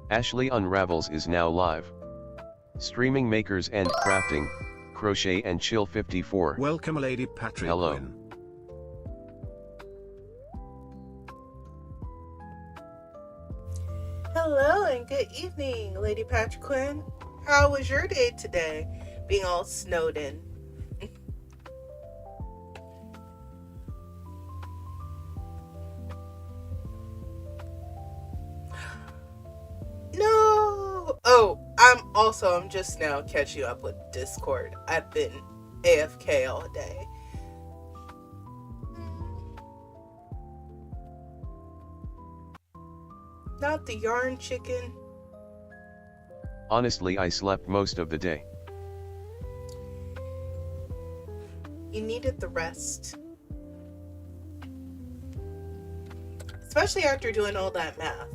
Ashley Unravels is now live. Streaming makers and crafting, Crochet and Chill 54. Welcome Lady Patrick Hello. Quinn. Hello and good evening, Lady Patrick Quinn. How was your day today? Being all snowed in. No! Oh, I'm just now catching up with Discord. I've been AFK all day. Not the yarn chicken. Honestly, I slept most of the day. You needed the rest. Especially after doing all that math.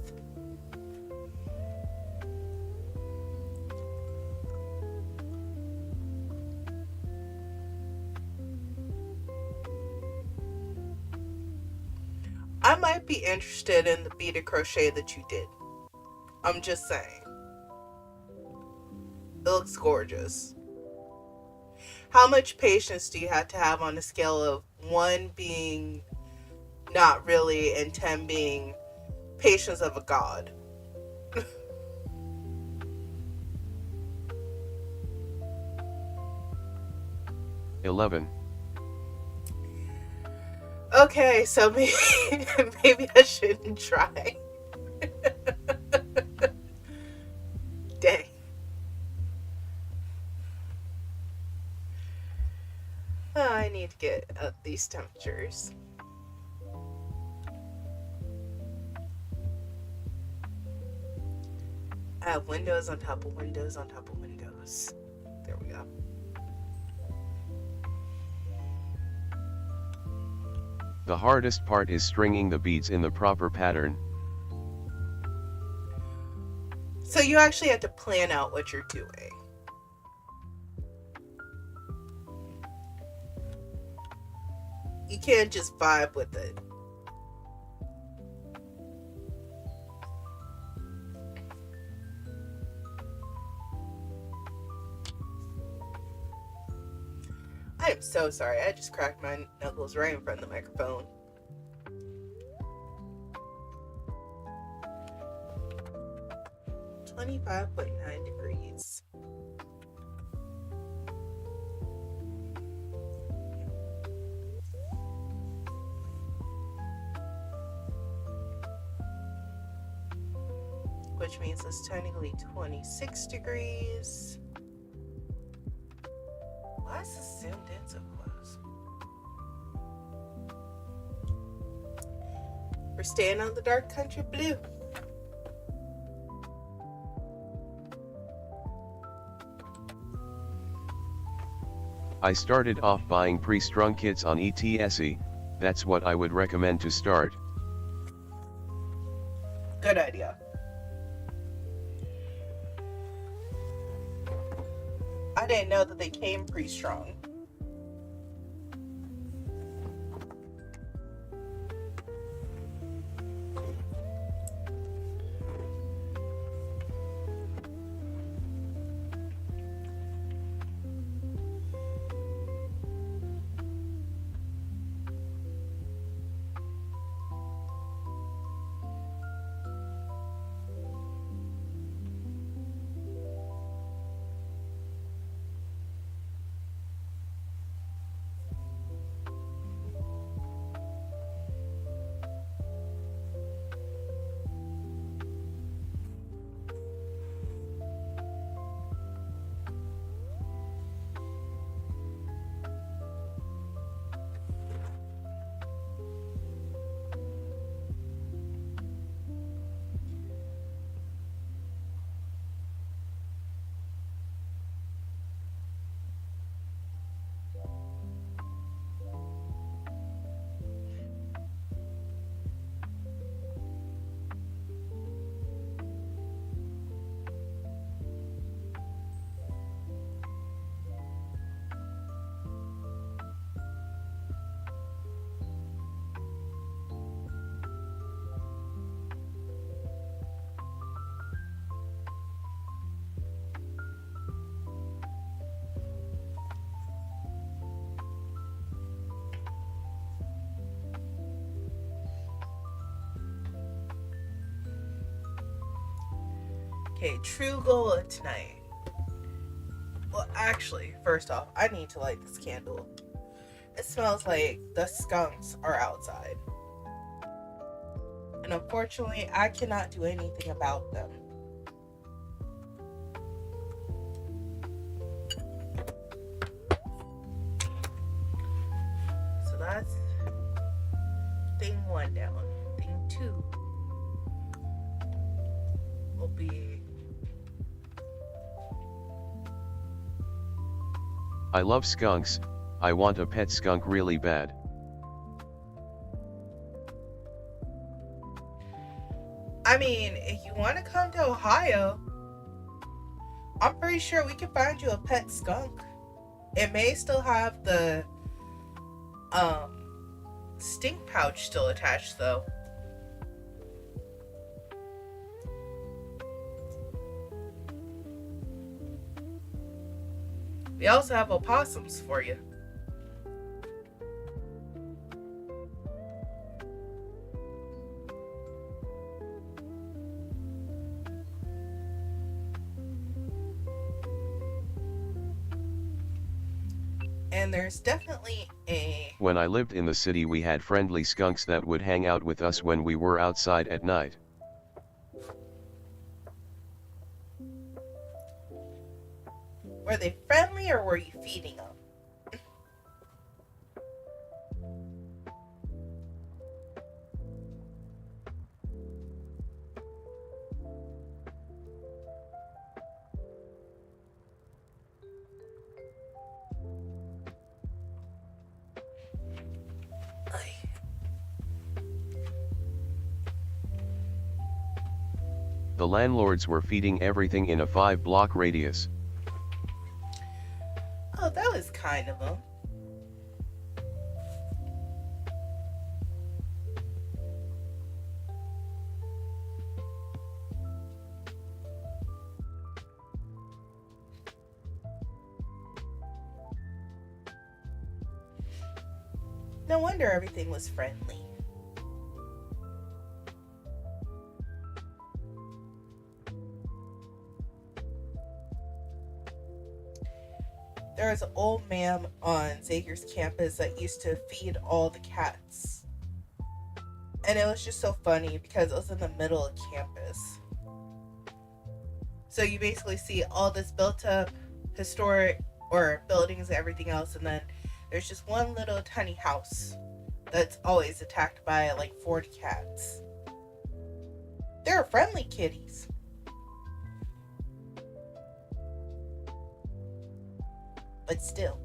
I might be interested in the beaded crochet that you did. I'm just saying. It looks gorgeous. How much patience do you have to have on a scale of 1 being not really and 10 being patience of a god? 11. Okay, so maybe I shouldn't try. Dang. Oh, I need to get up these temperatures. I have windows on top of windows on top of windows. There we go. The hardest part is stringing the beads in the proper pattern. So you actually have to plan out what you're doing. You can't just vibe with it. I am so sorry. I just cracked my knuckles right in front of the microphone. .9 degrees. Which means it's technically 26 degrees. Why is this zoomed in so close? We're staying on the dark country blue. I started off buying pre-strung kits on Etsy. That's what I would recommend to start. Good idea. I didn't know that they came pre-strung. Okay, true goal of tonight. Well, actually, first off, I need to light this candle. It smells like the skunks are outside. And unfortunately, I cannot do anything about them. So that's thing one down. Thing two will be... I love skunks, I want a pet skunk really bad. I mean, if you want to come to Ohio, I'm pretty sure we can find you a pet skunk. It may still have the stink pouch still attached though. We also have opossums for you. And there's definitely a... When I lived in the city we had friendly skunks that would hang out with us when we were outside at night. Were they friendly or were you feeding them? The landlords were feeding everything in a 5-block radius. Oh, that was kind of them. No wonder everything was friendly. There was an old man on Xavier's campus that used to feed all the cats. And it was just so funny because it was in the middle of campus. So you basically see all this built up historic or buildings and everything else, and then there's just one little tiny house that's always attacked by like 40 cats. They're friendly kitties. But still.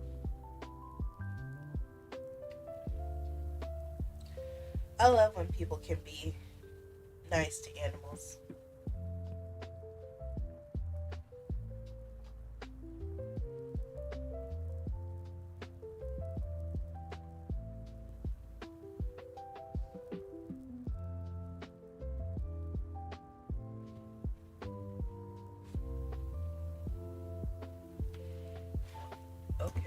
I love when people can be nice to animals. Okay.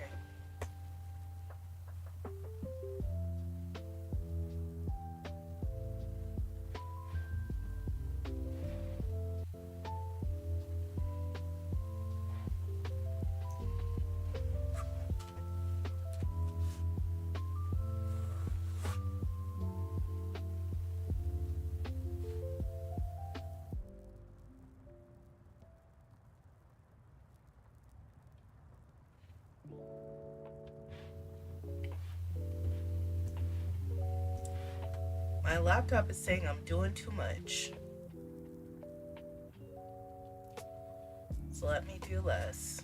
My laptop is saying I'm doing too much. So let me do less.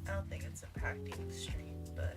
I don't think it's impacting the stream, but...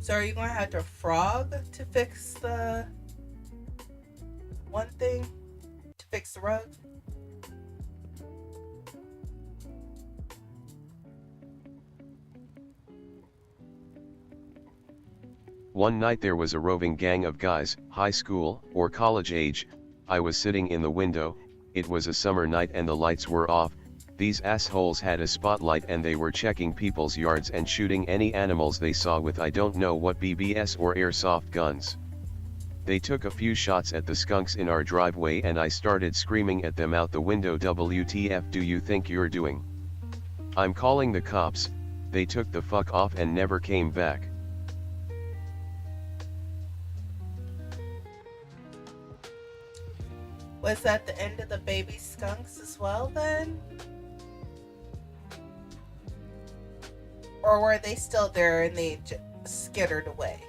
So are you going to have to frog to fix the one thing? To fix the rug? One night there was a roving gang of guys, high school or college age. I was sitting in the window, it was a summer night and the lights were off. These assholes had a spotlight and they were checking people's yards and shooting any animals they saw with I don't know what BBS or airsoft guns. They took a few shots at the skunks in our driveway and I started screaming at them out the window, WTF do you think you're doing? I'm calling the cops. They took the fuck off and never came back. Was that the end of the baby skunks as well then? Or were they still there and they skittered away?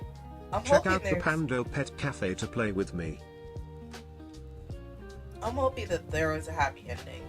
Check out the Pando Pet Cafe to play with me. I'm hoping that there was a happy ending.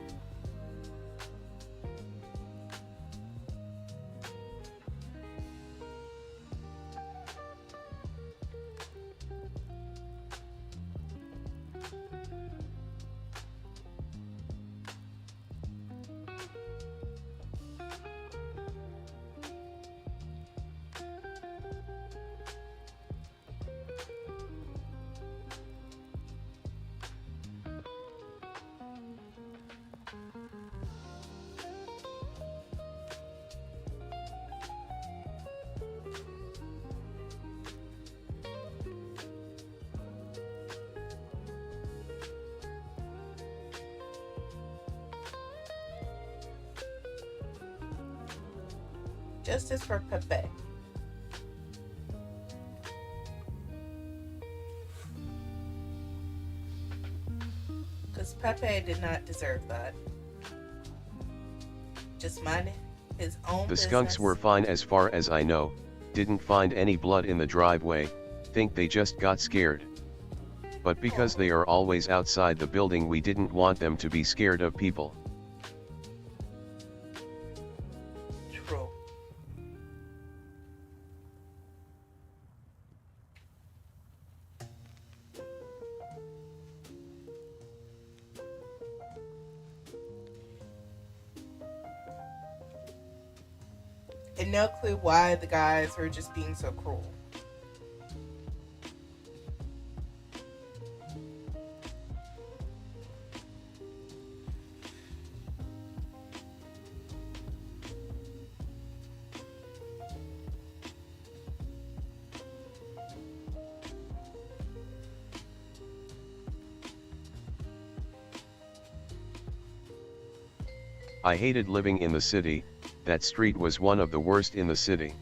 Justice for Pepe. Because Pepe did not deserve that. Just minding his own The business. skunks were fine as far as I know, didn't find any blood in the driveway, think they just got scared. But because they are always outside the building, we didn't want them to be scared of people. True. And no clue why the guys were just being so cruel. I hated living in the city, that street was one of the worst in the city.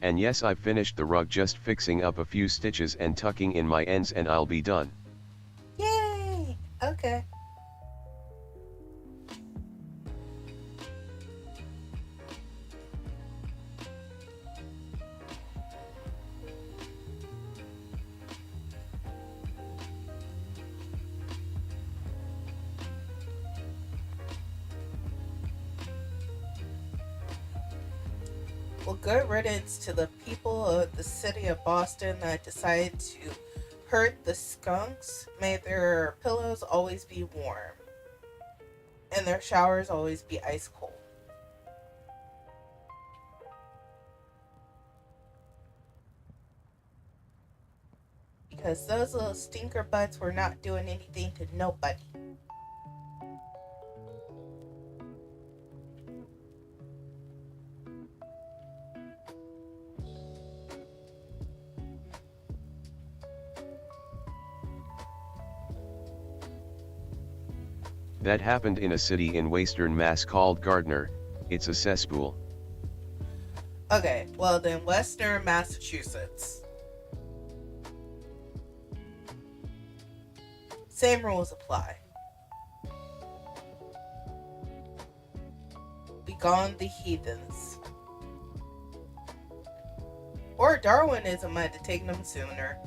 And yes, I finished the rug, just fixing up a few stitches and tucking in my ends and I'll be done. Yay! Okay. Well, good riddance to the people of the city of Boston that decided to hurt the skunks. May their pillows always be warm and their showers always be ice cold. Because those little stinker butts were not doing anything to nobody. That happened in a city in western Mass called Gardner. It's a cesspool. Okay, well then Western Massachusetts. Same rules apply. Begone the heathens. Or Darwinism might have taken them sooner.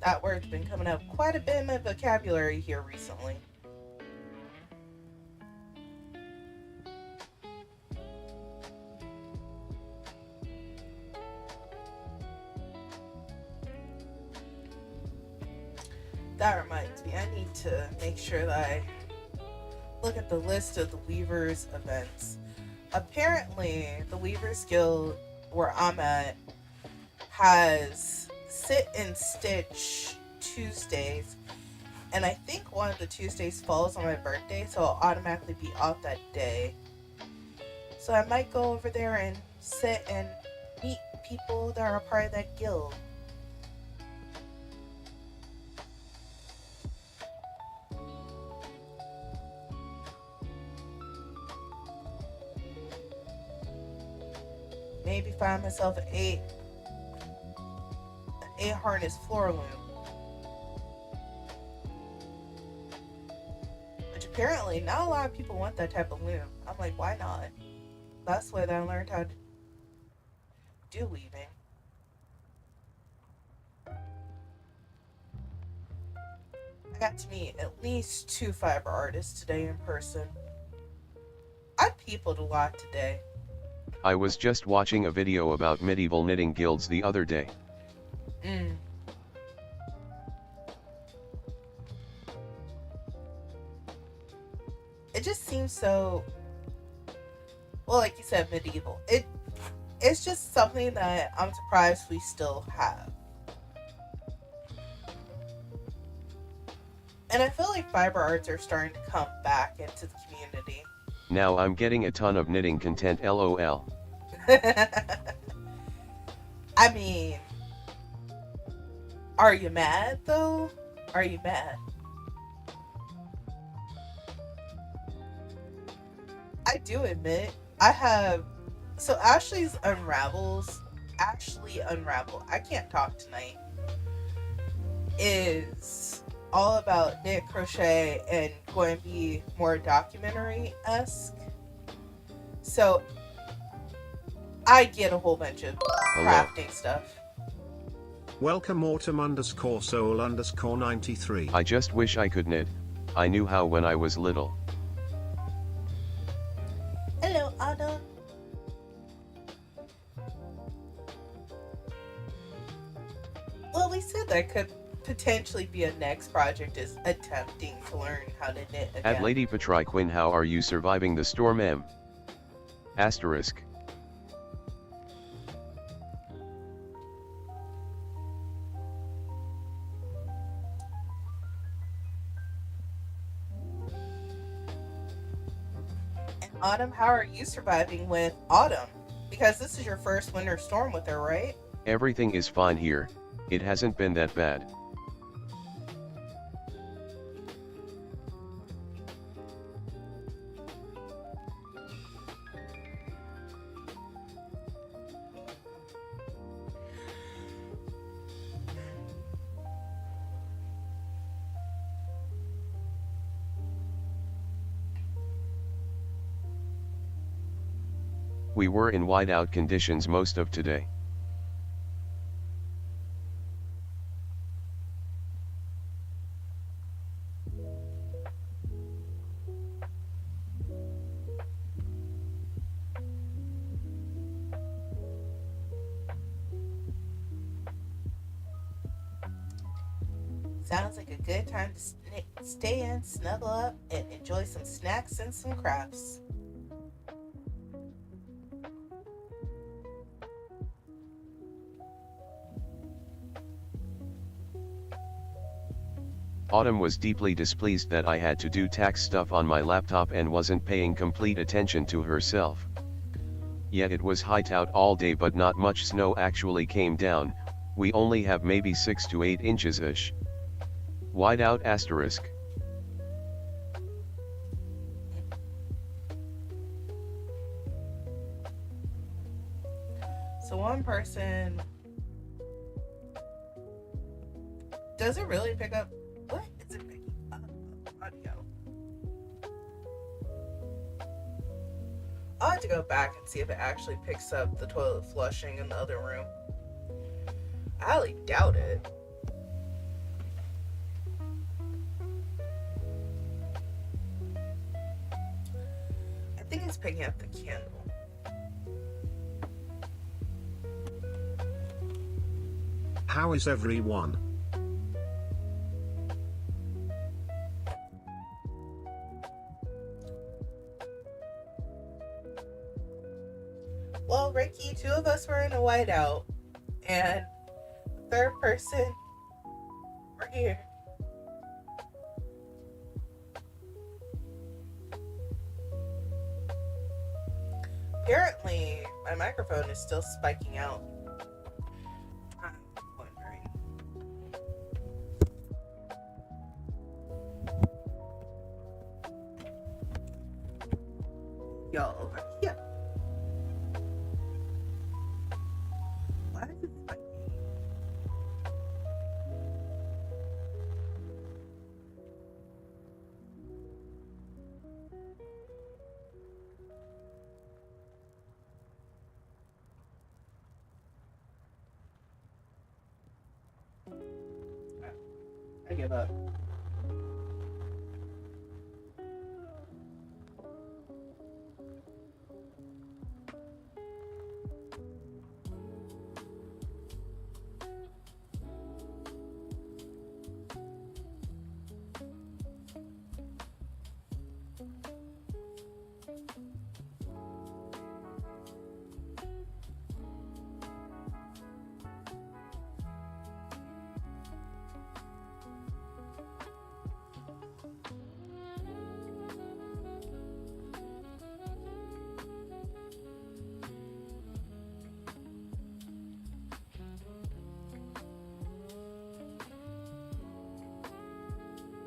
That word's been coming up quite a bit in my vocabulary here recently. That reminds me, I need to make sure that I look at the list of the Weavers events. Apparently, the Weavers Guild where I'm at has Sit and Stitch Tuesdays, and I think one of the Tuesdays falls on my birthday, so I'll automatically be off that day. So I might go over there and sit and meet people that are a part of that guild. Maybe find myself an 8 harness floor loom. Which apparently not a lot of people want that type of loom. I'm like, why not? That's the way that I learned how to do weaving. I got to meet at least 2 fiber artists today in person. I peopled a lot today. I was just watching a video about medieval knitting guilds the other day. It just seems so, well, like you said, medieval. It's just something that I'm surprised we still have. And I feel like fiber arts are starting to come back into the community. Now I'm getting a ton of knitting content, LOL. I mean, are you mad though? Are you mad? I do admit, I have, so Ashley Unravel, I can't talk tonight, is all about knit, crochet, and going to be more documentary-esque. So I get a whole bunch of crafting stuff. Welcome autumn_soul_93. I just wish I could knit. I knew how when I was little. Hello, Autumn. Well, we said that could potentially be a next project, is attempting to learn how to knit again. At Lady Patri Quinn, how are you surviving the storm, M? Asterisk. And Autumn, how are you surviving with Autumn? Because this is your first winter storm with her, right? Everything is fine here. It hasn't been that bad. We were in whiteout conditions most of today. Sounds like a good time to stay in, snuggle up, and enjoy some snacks and some crafts. Autumn was deeply displeased that I had to do tax stuff on my laptop and wasn't paying complete attention to herself. Yet it was hightaut all day, but not much snow actually came down. We only have maybe 6 to 8 inches-ish. Whiteout asterisk. So one person, does it really pick up? What is it picking up? Audio. I'll have to go back and see if it actually picks up the toilet flushing in the other room. I highly doubt it. I think it's picking up the candle. How is everyone? Well, Ricky, 2 of us were in a whiteout, and the third person, we're here. Apparently, my microphone is still spiking out. I'm wondering. Y'all over here. Why is it spiking? I give up.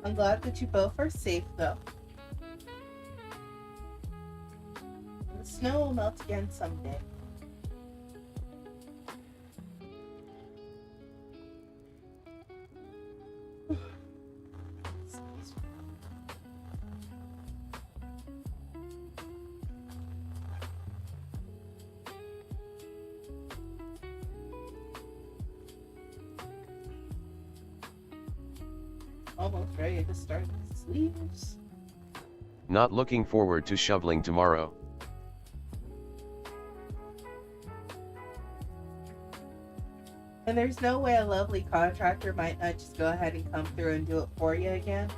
I'm glad that you both are safe, though. The snow will melt again someday. Almost ready to start the sleeves. Not looking forward to shoveling tomorrow. And there's no way a lovely contractor might not just go ahead and come through and do it for you again.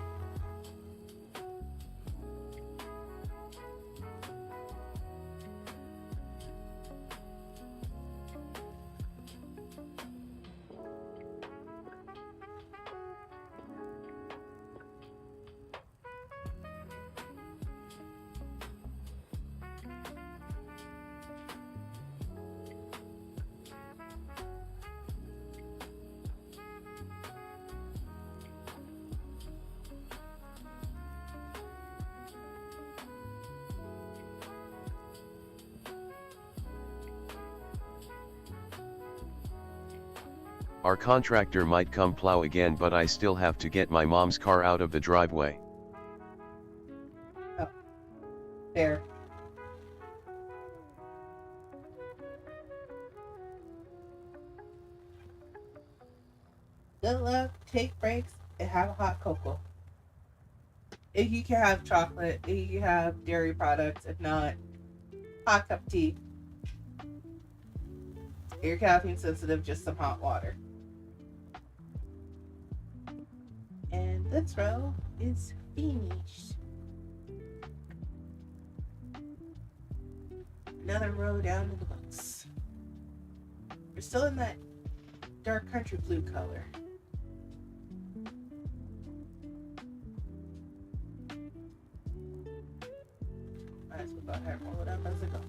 Our contractor might come plow again, but I still have to get my mom's car out of the driveway. Oh, there. Good luck, take breaks, and have a hot cocoa. If you can have chocolate, if you have dairy products, if not, hot cup tea. If you're caffeine sensitive, just some hot water. And this row is finished. Another row down in the books. We're still in that dark country blue color. Might as well go ahead and roll it up as I go.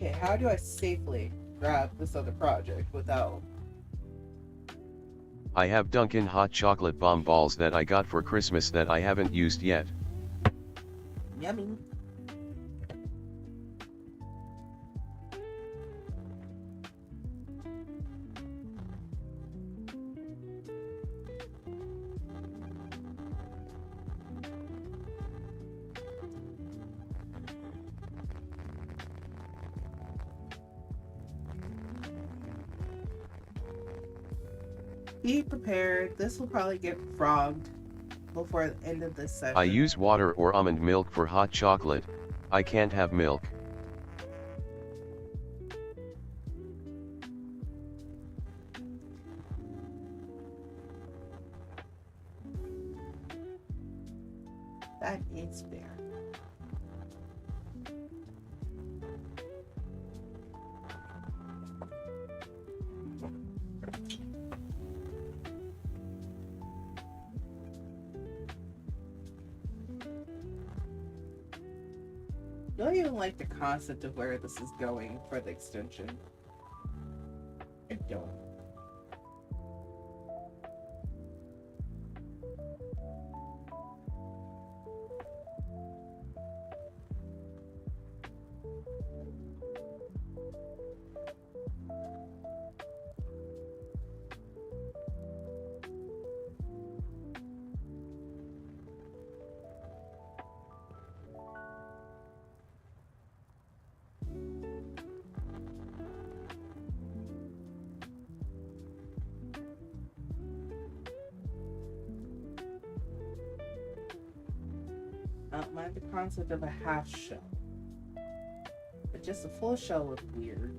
Okay, how do I safely grab this other project without... I have Dunkin' hot chocolate bomb balls that I got for Christmas that I haven't used yet. Yummy. Be prepared. This will probably get frogged before the end of this session. I use water or almond milk for hot chocolate. I can't have milk. That is fair. I don't even like the concept of where this is going for the extension. I don't. I don't mind the concept of a half shell, but just a full shell looks weird.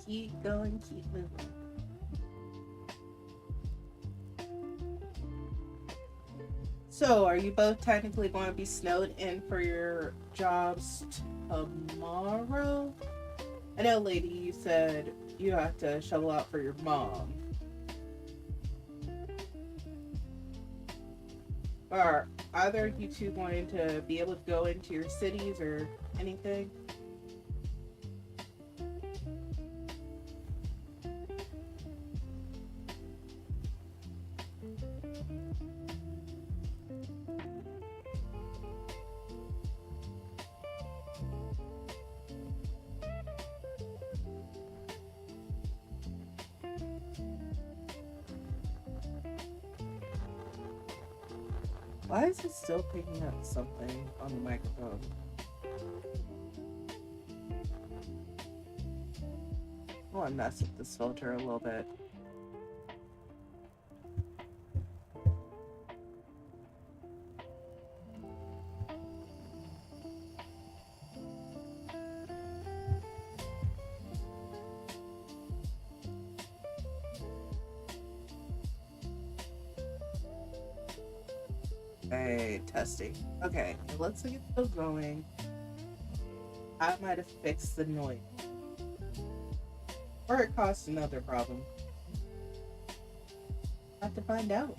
keep going, keep moving. So, are you both technically going to be snowed in for your jobs tomorrow? I know, lady, you said you have to shovel out for your mom. Are either of you two going to be able to go into your cities or anything? Why is it still picking up something on the microphone? I want to mess with this filter a little bit. Hey, testing. Okay, it looks like it's still going. I might have fixed the noise. Or it caused another problem. Have to find out.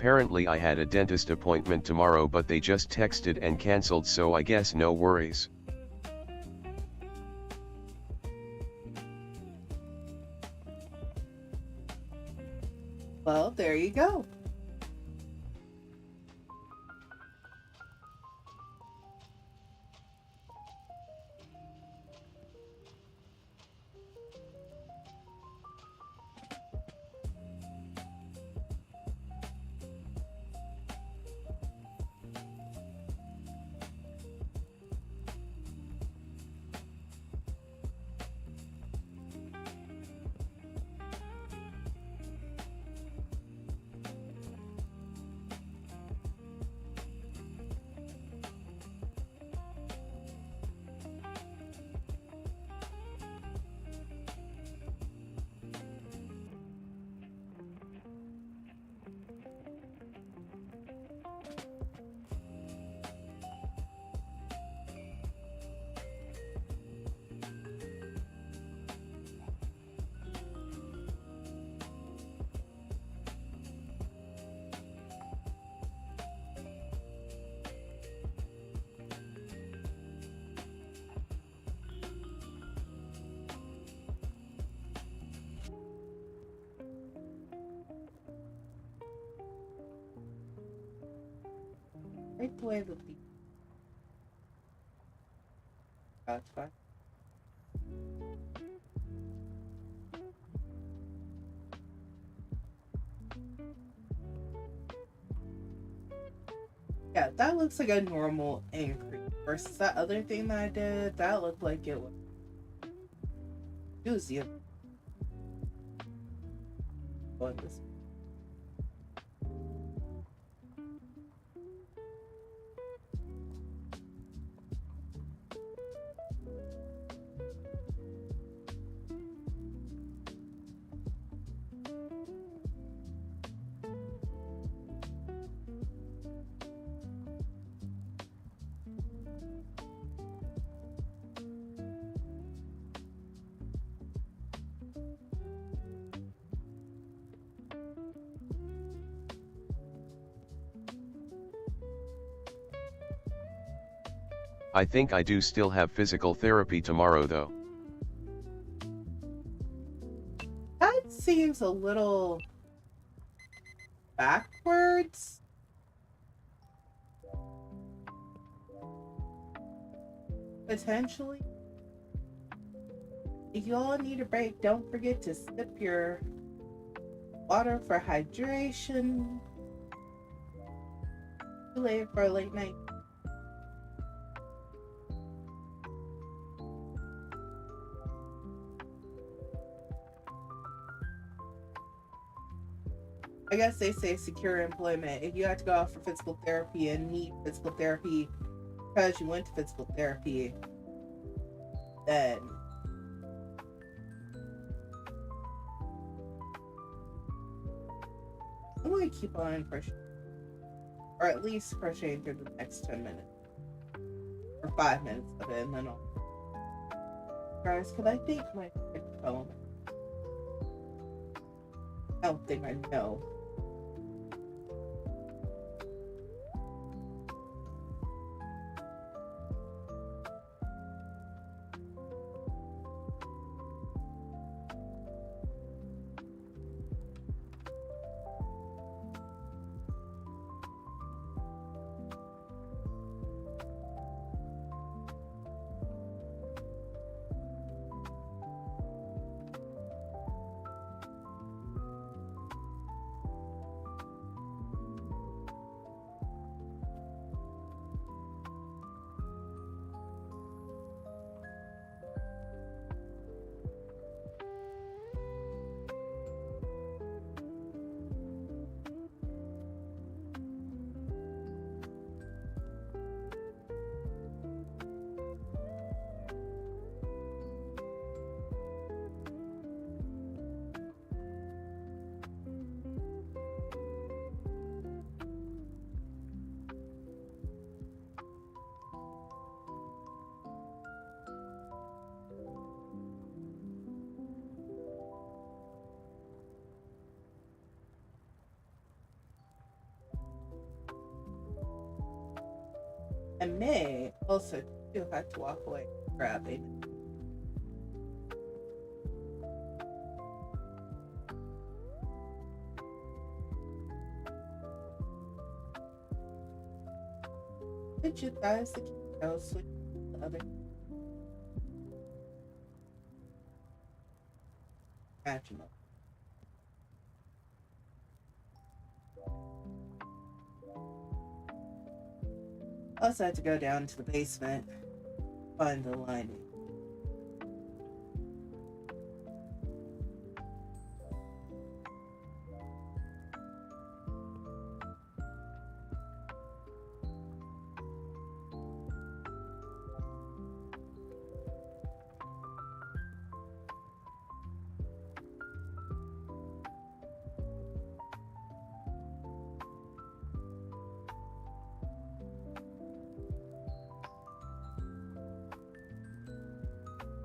Apparently I had a dentist appointment tomorrow, but they just texted and cancelled, so I guess no worries. Well, there you go. Right the way the beat. That's fine. Yeah, that looks like a normal increase. Versus that other thing that I did, that looked like it was juicy. On this. I think I do still have physical therapy tomorrow though. That seems a little backwards. Potentially. If you all need a break, don't forget to sip your water for hydration. Too late for a late night. I guess they say secure employment. If you have to go out for physical therapy and need physical therapy because you went to physical therapy, then I'm going to keep on crocheting. Or at least crocheting through the next 10 minutes. Or 5 minutes of it, and then I'll... Guys, could I think my phone? I don't think I know. I may also do have to walk away grabbing. Did you guys the kiddo switch to the other imaginal? I also had to go down to the basement, find the lining.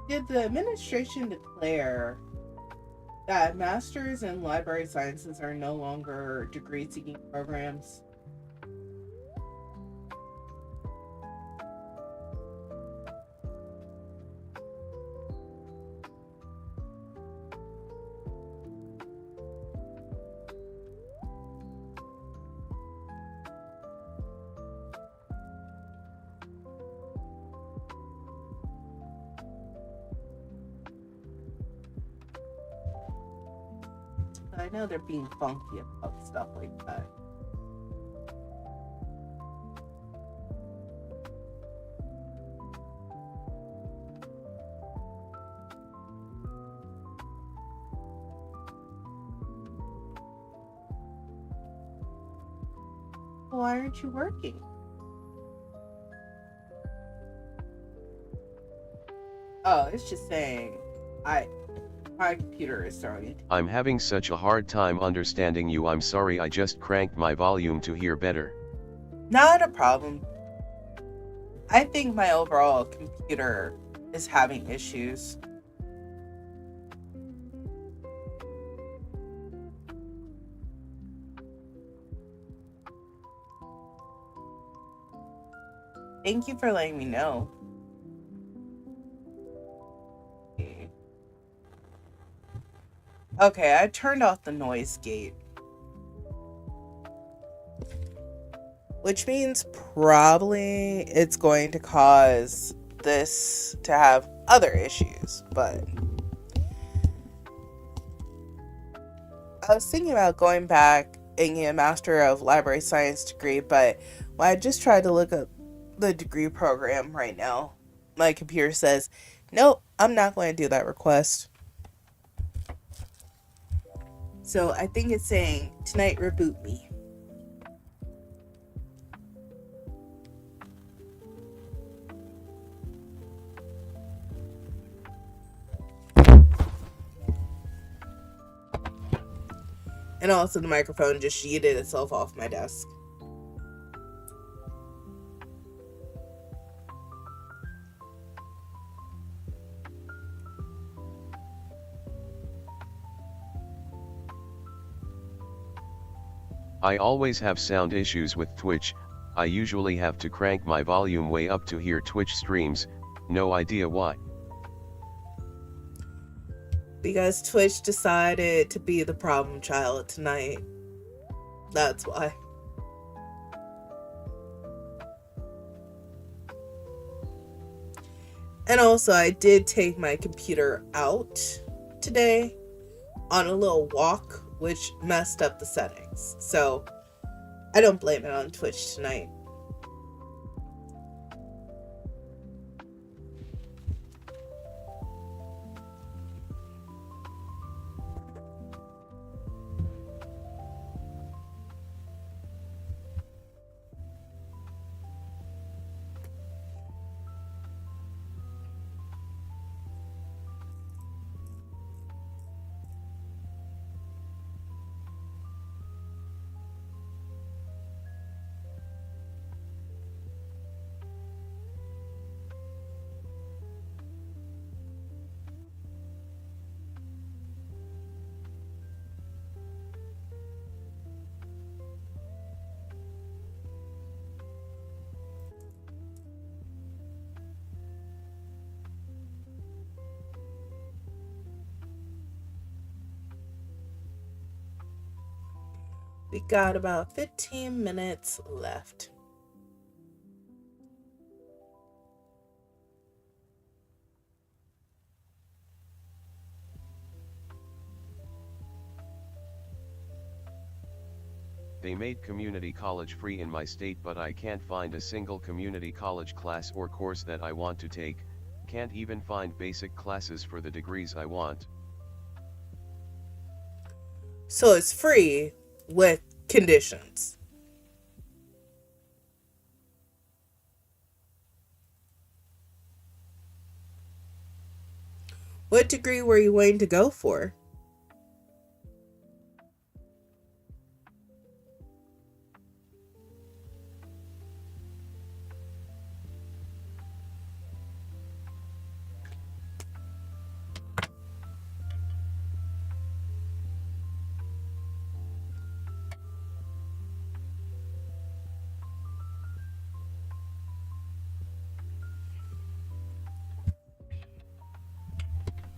Did the administration declare that masters in library sciences are no longer degree-seeking programs? I know they're being funky about stuff like that. Why aren't you working? Oh, it's just saying my computer is starting. I'm having such a hard time understanding you. I'm sorry, I just cranked my volume to hear better. Not a problem. I think my overall computer is having issues. Thank you for letting me know. Okay, I turned off the noise gate. Which means probably it's going to cause this to have other issues, but I was thinking about going back and getting a Master of Library Science degree, but when I just tried to look up the degree program right now, my computer says, nope, I'm not going to do that request. So I think it's saying, tonight reboot me. And also the microphone just yeeted itself off my desk. I always have sound issues with Twitch. I usually have to crank my volume way up to hear Twitch streams, no idea why. Because Twitch decided to be the problem child tonight. That's why. And also, I did take my computer out today on a little walk, which messed up the settings. So, I don't blame it on Twitch tonight. We got about 15 minutes left. They made community college free in my state, but I can't find a single community college class or course that I want to take, can't even find basic classes for the degrees I want. So it's free with conditions. What degree were you waiting to go for?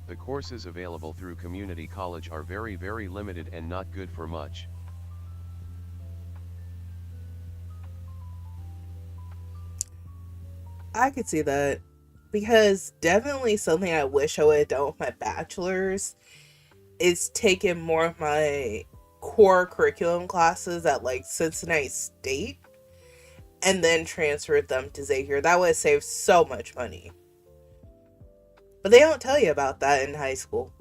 The courses available through community college are very limited and not good for much. I could see that, because definitely something I wish I would have done with my bachelor's is taken more of my core curriculum classes at like Cincinnati State and then transferred them to Xavier. That would have saved so much money. But they don't tell you about that in high school.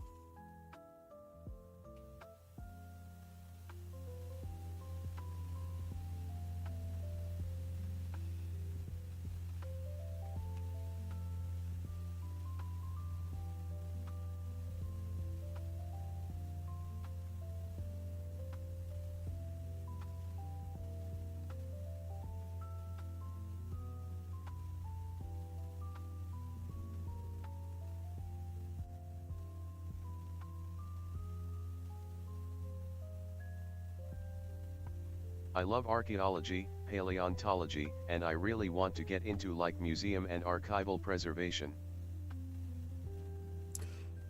I love archaeology, paleontology, and I really want to get into like museum and archival preservation.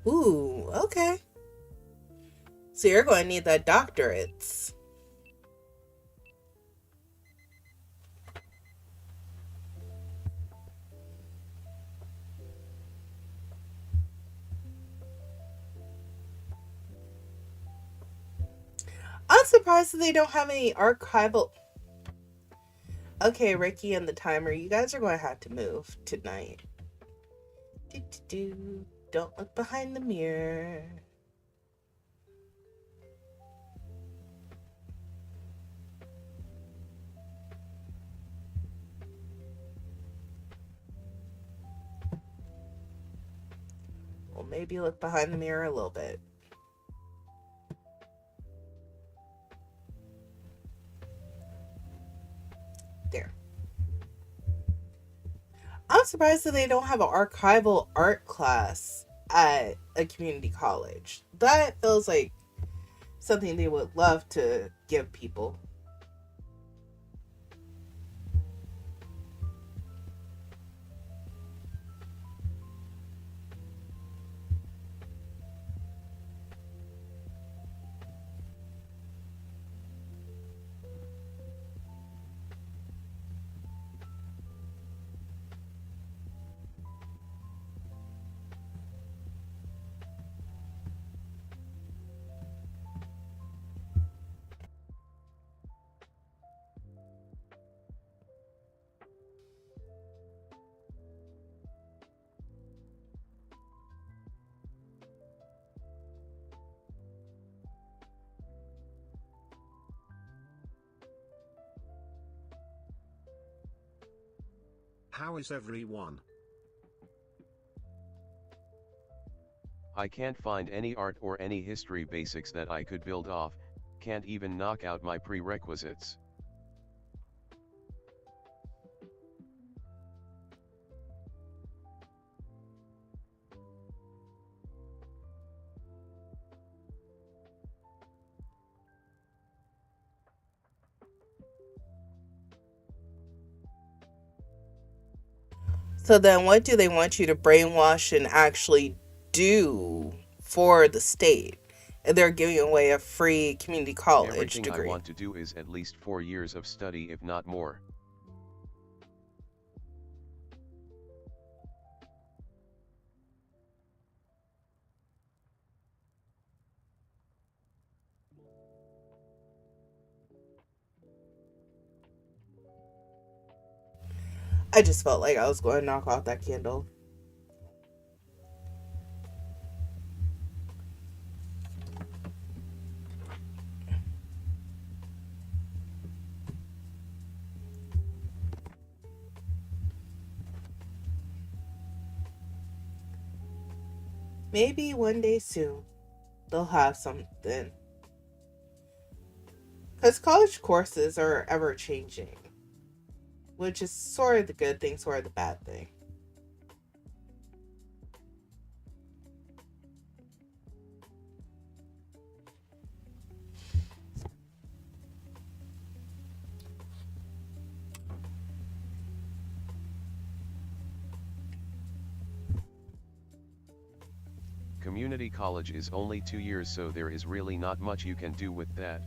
Ooh, okay. So you're going to need that doctorates. I'm surprised that they don't have any archival. Okay, Ricky and the timer, you guys are going to have to move tonight. Do. Don't look behind the mirror. Well, maybe look behind the mirror a little bit. There. I'm surprised that they don't have an archival art class at a community college. That feels like something they would love to give people. How is everyone? I can't find any art or any history basics that I could build off, can't even knock out my prerequisites. So then what do they want you to brainwash and actually do for the state? And they're giving away a free community college Everything degree. I want to do is at least 4 years of study, if not more. I just felt like I was going to knock off that candle. Maybe one day soon they'll have something. Because college courses are ever changing, which is sort of the good thing, sort of the bad thing. Community college is only 2 years, so there is really not much you can do with that.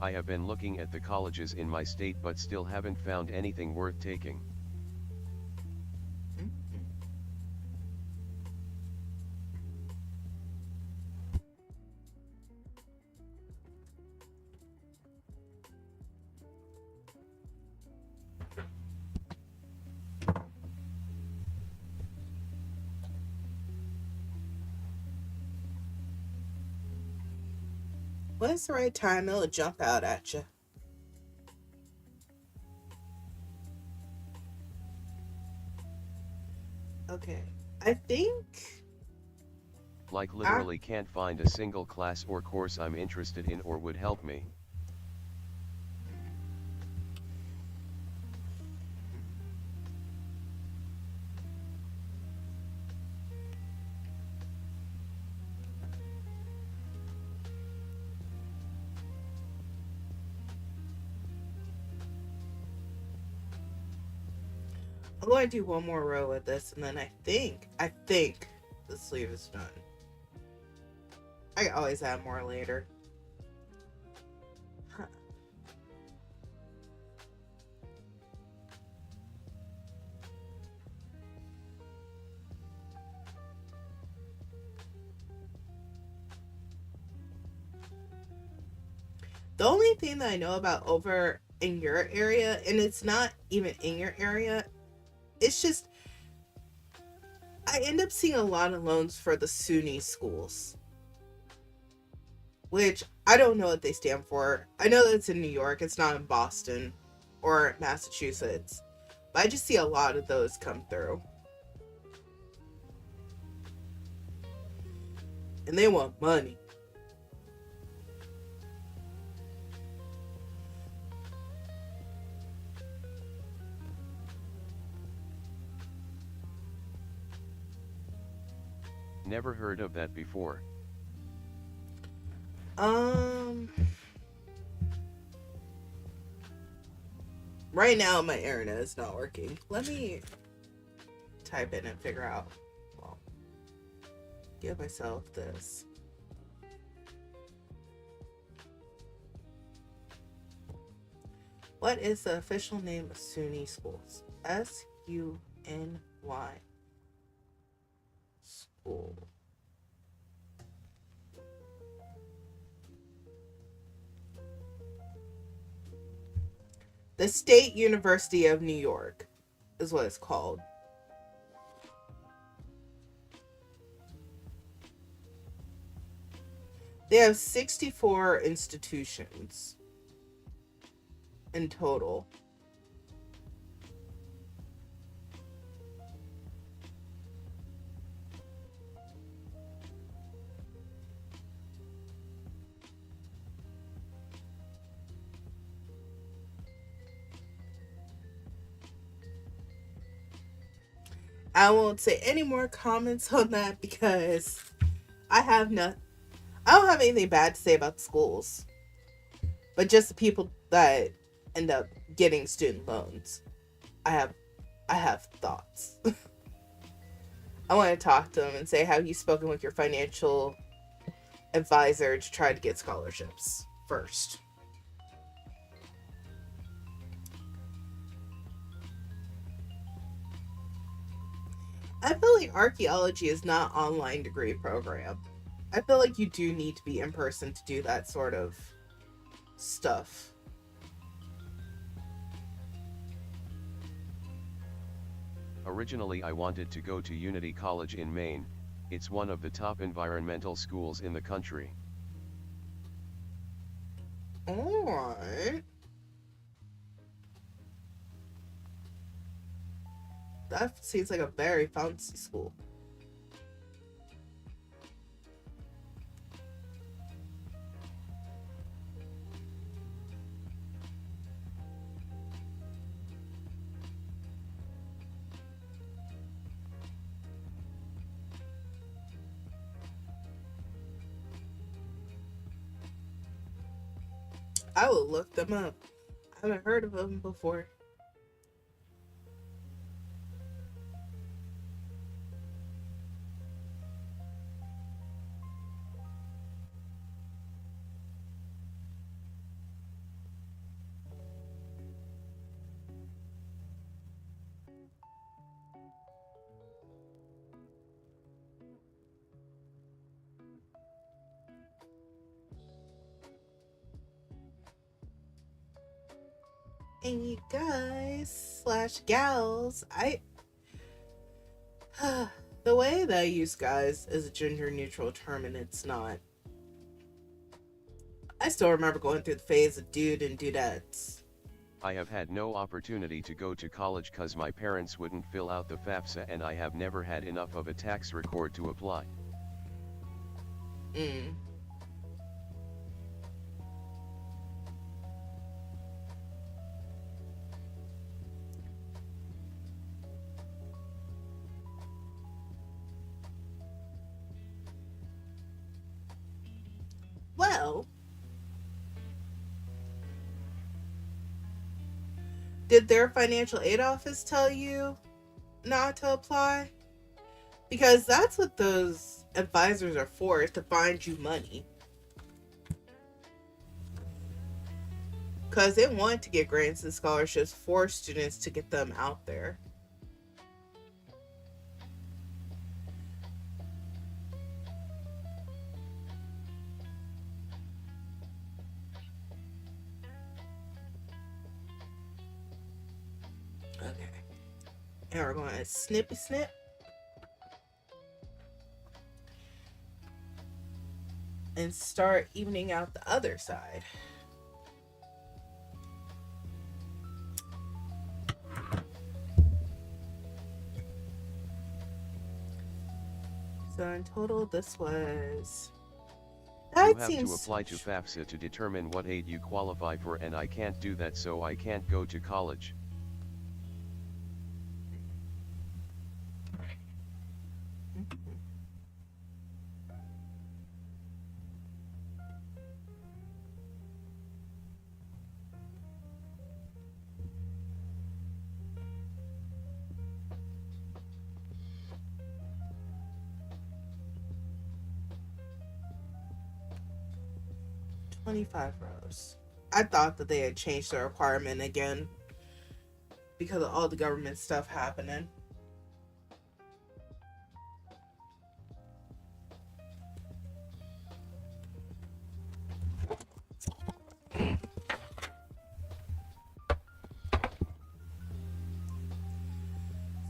I have been looking at the colleges in my state but still haven't found anything worth taking. When it's the right time, it'll jump out at you. Okay, I think Like literally can't find a single class or course I'm interested in or would help me. I'm going to do one more row with this, and then I think the sleeve is done. I always add more later. Huh. The only thing that I know about over in your area, and it's not even in your area, it's just I end up seeing a lot of loans for the SUNY schools, which I don't know what they stand for. I know that it's in New York, it's not in Boston or Massachusetts, but I just see a lot of those come through. And they want money. Never heard of that before. Right now my internet is not working. Let me type in and figure out. Well, give myself this. What is the official name of SUNY schools? SUNY school. The State University of New York is what it's called. They have 64 institutions in total. I won't say any more comments on that because I don't have anything bad to say about the schools, but just the people that end up getting student loans. I have thoughts. I want to talk to them and say, have you spoken with your financial advisor to try to get scholarships first? I feel like archaeology is not an online degree program. I feel like you do need to be in person to do that sort of stuff. Originally I wanted to go to Unity College in Maine. It's one of the top environmental schools in the country. Alright. That seems like a very fancy school. I will look them up. I haven't heard of them before. And you guys / gals, the way that I use guys is a gender neutral term, and it's not. I still remember going through the phase of dude and dudettes. I have had no opportunity to go to college cause my parents wouldn't fill out the FAFSA and I have never had enough of a tax record to apply. Well, did their financial aid office tell you not to apply, because that's what those advisors are for, is to find you money. Because they want to get grants and scholarships for students to get them out there. Okay. And we're going to snippy snip. And start evening out the other side. So in total, this was... You have to apply to FAFSA to determine what aid you qualify for, and I can't do that, so I can't go to college. $25. I thought that they had changed the requirement again because of all the government stuff happening.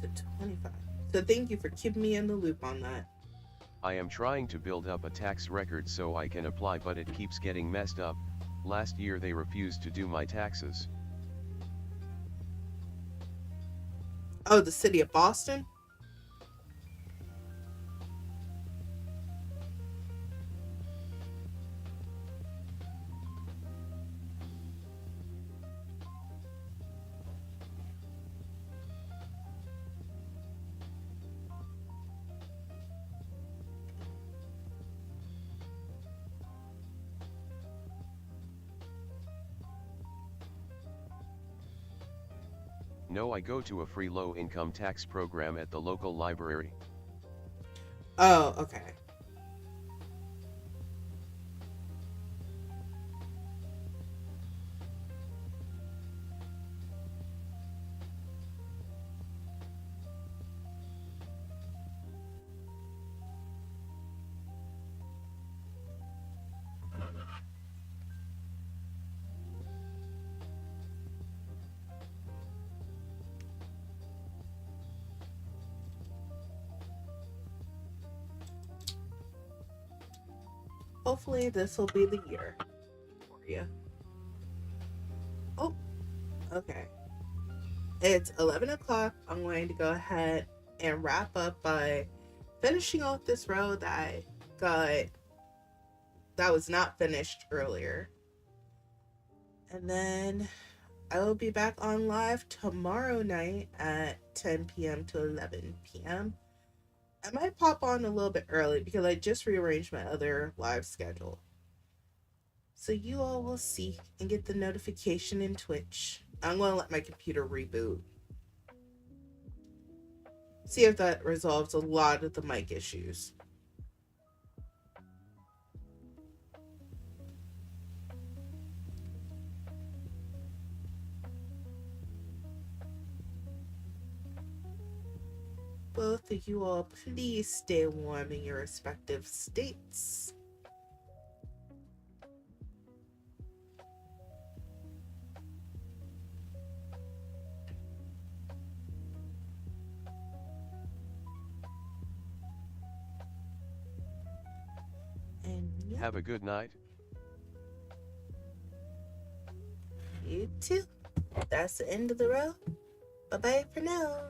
So 25. So thank you for keeping me in the loop on that. I am trying to build up a tax record so I can apply, but it keeps getting messed up. Last year they refused to do my taxes. Oh, the city of Boston? No, I go to a free low-income tax program at the local library. Oh, okay. Hopefully this will be the year for you. Oh, okay. It's 11 o'clock. I'm going to go ahead and wrap up by finishing off this row that was not finished earlier. And then I will be back on live tomorrow night at 10 p.m. to 11 p.m. I might pop on a little bit early because I just rearranged my other live schedule. So you all will see and get the notification in Twitch. I'm going to let my computer reboot. See if that resolves a lot of the mic issues. Both of you all, please stay warm in your respective states. And yeah, Have a good night. You too. That's the end of the row. Bye-bye for now.